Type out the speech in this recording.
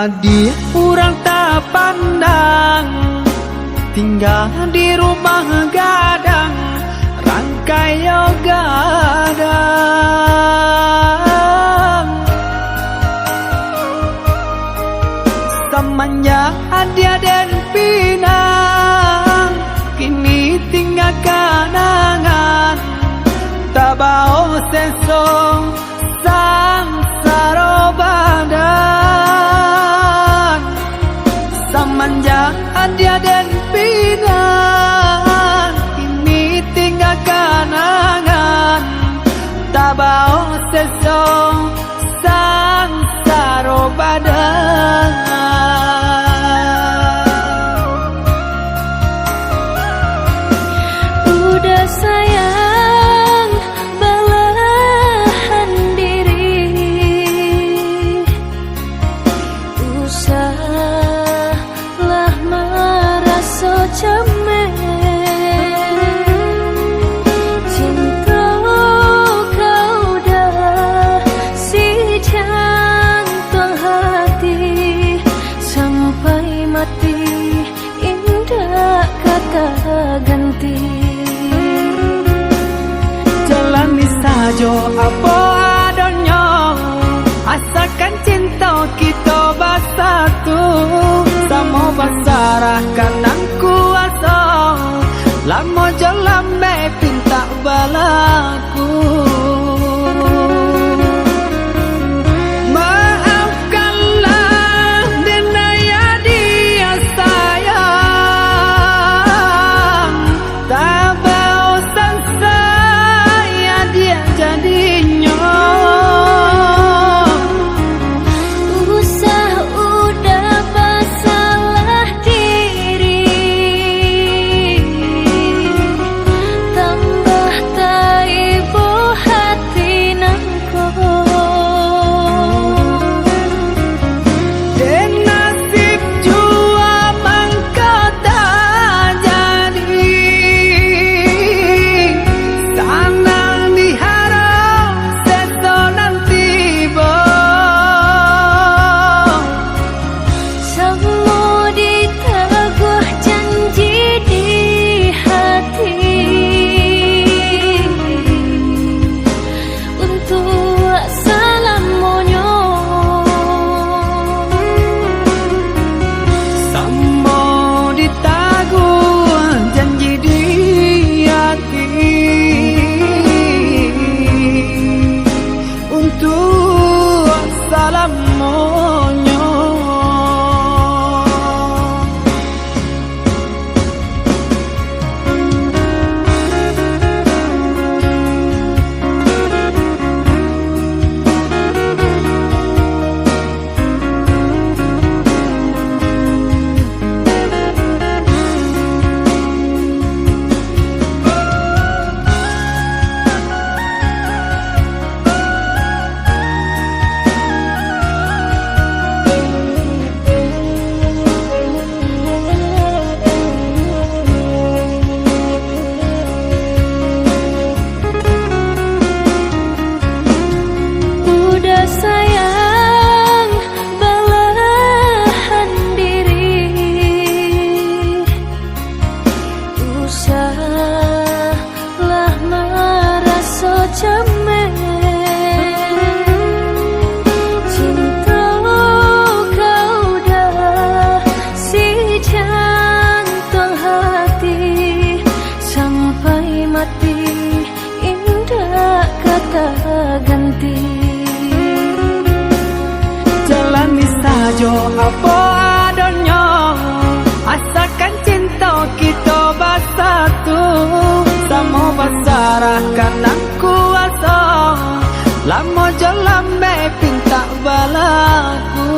Jadi urang tak pandang, tinggal di rumah gadang, rangkai gadang. Semenjak dia dan pinang, kini tinggal kenangan, tak bau sesong sang sarobadan. Semenjak dia dan pinang, kini tinggal kenangan, tak bau sesong sang sarobadan. Udah sayang, belahan diri, usahlah merasa cemen. Cinta kau dah si jantung hati, sampai mati indah kata ganti. Jalani saja apa adanya, asalkan cinta kita bersatu, sama basarahkan ang kuasa, lama jalan pinta balaku. Maafkanlah denaya dia sayang, tak bosan saya dia jadinya. Usah udah bersalah diri, tambah tak ibu hati nangko. Dan nasib jua mangkau tak jadi, sanang diharap sesonan tiba. Semua diteguh janji di hati, untuk selamanya. Sama ditaguh janji di hati, untuk selamanya. Udah sayang, belahan diri, usahlah merasa cemen. Cinta kau dah si jantung hati, sampai mati indah kata ganti. Jalani saja apa adanya, asalkan cinta kita bersatu, sama basarahkan ang kuasa, lama jalan pinta balaku.